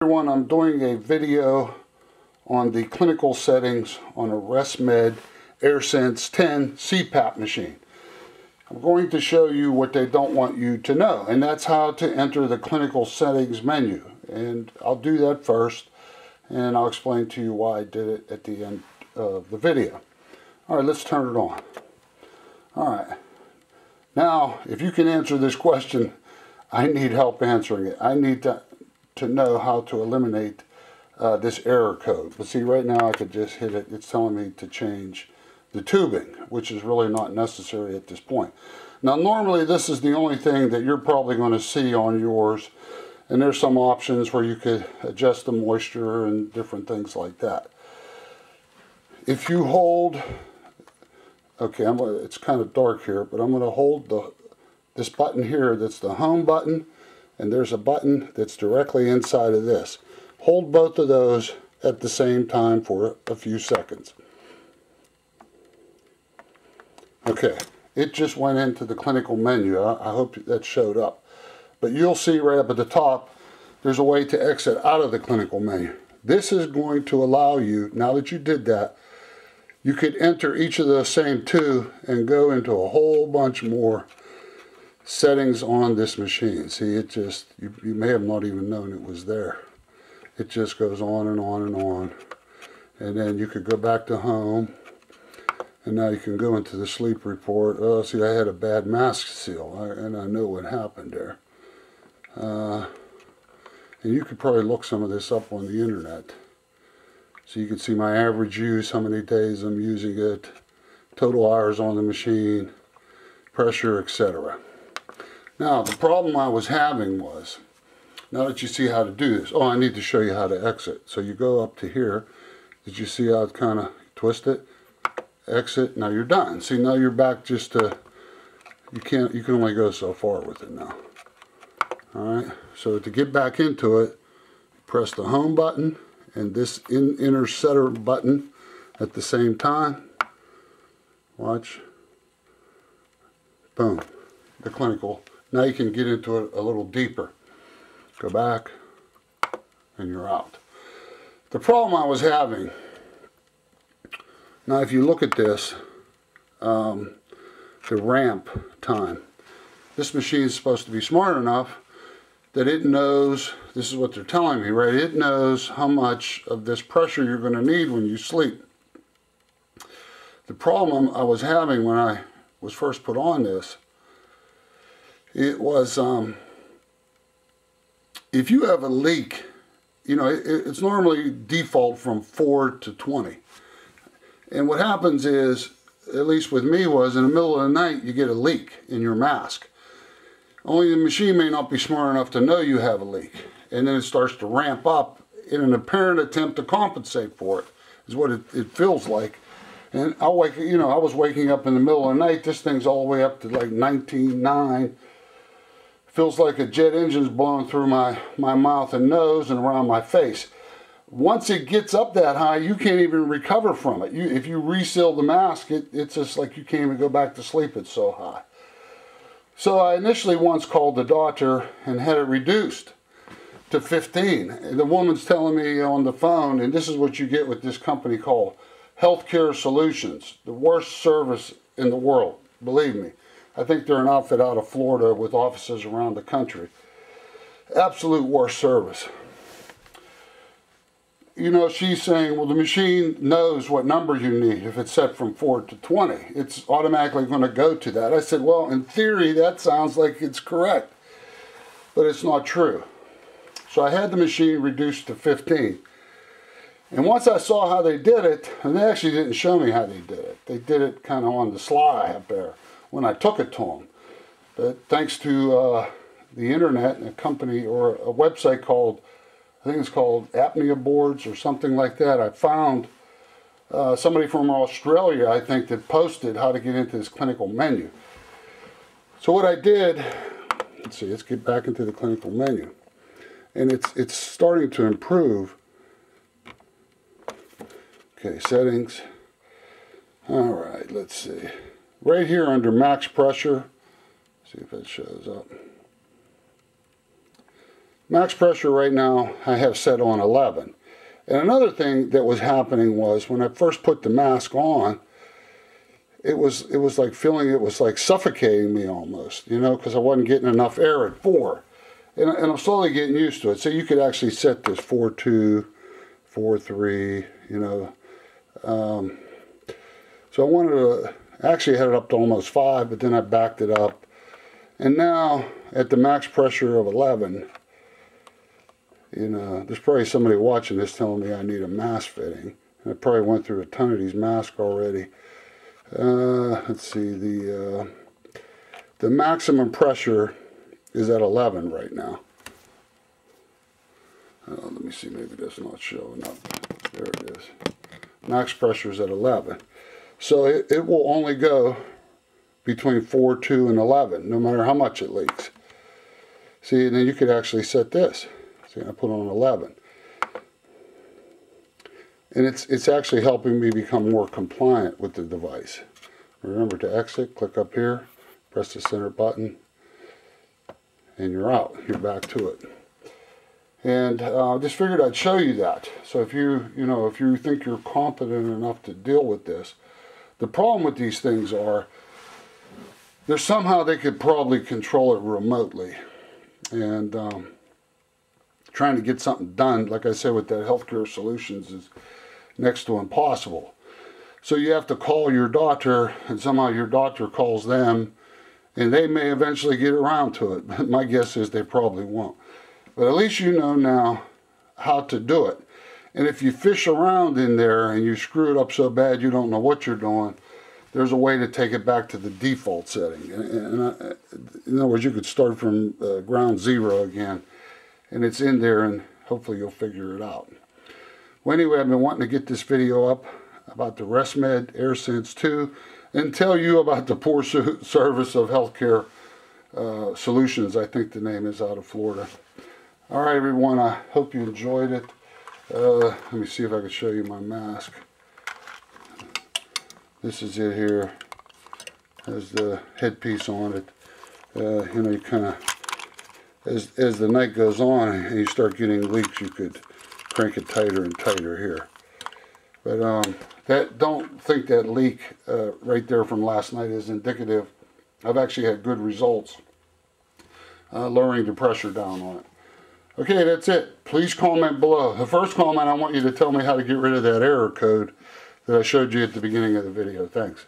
Everyone, I'm doing a video on the clinical settings on a ResMed AirSence10 CPAP machine. I'm going to show you what they don't want you to know, and that's how to enter the clinical settings menu. And I'll do that first, and I'll explain to you why I did it at the end of the video. Alright, let's turn it on. Alright, now if you can answer this question, I need help answering it. I need to know how to eliminate this error code. But see, right now I could just hit it. It's telling me to change the tubing, which is really not necessary at this point. Now normally this is the only thing that you're probably going to see on yours, and there's some options where you could adjust the moisture and different things like that. If you hold, okay, it's kind of dark here, but I'm going to hold this button here, that's the home button, and there's a button that's directly inside of this. Hold both of those at the same time for a few seconds. Okay, it just went into the clinical menu. I hope that showed up. But you'll see right up at the top, there's a way to exit out of the clinical menu. This is going to allow you, now that you did that, you could enter each of those same two and go into a whole bunch more settings on this machine. See, it just, you may have not even known it was there. It just goes on and on and on. And then you could go back to home, and now you can go into the sleep report. Oh, see, I had a bad mask seal, and I know what happened there. And you could probably look some of this up on the internet. So you can see my average use, how many days I'm using it, total hours on the machine, pressure, etc. Now, the problem I was having was, now that you see how to do this, oh, I need to show you how to exit. So you go up to here. Did you see how it kind of twist it? Exit. Now you're done. See, now you're back just to, you can only go so far with it now. Alright, so to get back into it, press the home button and this inner center button at the same time. Watch. Boom. The clinical. Now you can get into it a little deeper. Go back, and you're out. The problem I was having, now if you look at this, the ramp time. This machine is supposed to be smart enough that it knows, this is what they're telling me, right? It knows how much of this pressure you're going to need when you sleep. The problem I was having when I was first put on this, it was, if you have a leak, you know, it's normally default from 4 to 20. And what happens is, at least with me, was in the middle of the night, you get a leak in your mask. Only the machine may not be smart enough to know you have a leak. And then it starts to ramp up in an apparent attempt to compensate for it, is what it feels like. And I was waking up in the middle of the night, this thing's all the way up to like 19.9. Feels like a jet engine's blowing through my mouth and nose and around my face. Once it gets up that high, you can't even recover from it. If you reseal the mask, it's just like you can't even go back to sleep, it's so high. So I initially once called the doctor and had it reduced to 15. And the woman's telling me on the phone, and this is what you get with this company called Healthcare Solutions, the worst service in the world, believe me. I think they're an outfit out of Florida with offices around the country. Absolute worst service. You know, she's saying, well, the machine knows what number you need. If it's set from 4 to 20, it's automatically going to go to that. I said, well, in theory, that sounds like it's correct, but it's not true. So I had the machine reduced to 15. And once I saw how they did it, and they actually didn't show me how they did it. They did it kind of on the sly up there when I took it to them. But thanks to the internet and a company or a website called, I think it's called Apnea Boards or something like that, I found somebody from Australia, I think, that posted how to get into this clinical menu. So what I did, let's see, let's get back into the clinical menu. And it's starting to improve. Okay, settings. All right, let's see. Right here under max pressure, see if that shows up. Max pressure right now I have set on 11. And another thing that was happening was when I first put the mask on, it was like feeling it was like suffocating me almost, you know, because I wasn't getting enough air at 4. And I'm slowly getting used to it. So you could actually set this 4.2, 4.3, you know. So I wanted to, actually had it up to almost 5, but then I backed it up. And now at the max pressure of 11, you know, there's probably somebody watching this telling me I need a mask fitting. And I probably went through a ton of these masks already. Let's see, the maximum pressure is at 11 right now. Let me see, maybe that's not showing up. There it is. Max pressure is at 11. So it will only go between 4.2 and 11, no matter how much it leaks. See, and then you could actually set this. See, I put on 11. And it's actually helping me become more compliant with the device. Remember to exit, click up here, press the center button, and you're out. You're back to it. And I just figured I'd show you that. So if if you think you're competent enough to deal with this, the problem with these things are, there's somehow they could probably control it remotely. And trying to get something done, like I said, with that healthcare solutions is next to impossible. So you have to call your doctor, and somehow your doctor calls them, and they may eventually get around to it. But my guess is they probably won't. But at least you know now how to do it. And if you fish around in there and you screw it up so bad you don't know what you're doing, there's a way to take it back to the default setting. In other words, you could start from ground zero again. And it's in there, and hopefully you'll figure it out. Well, anyway, I've been wanting to get this video up about the ResMed AirSense 2 and tell you about the poor service of healthcare solutions, I think the name is, out of Florida. All right, everyone, I hope you enjoyed it. Let me see if I can show you my mask. This is it here. Has the headpiece on it. You know, you kind of, as the night goes on and you start getting leaks, you could crank it tighter and tighter here. But don't think that leak right there from last night is indicative. I've actually had good results lowering the pressure down on it. Okay, that's it. Please comment below. The first comment, I want you to tell me how to get rid of that error code that I showed you at the beginning of the video. Thanks.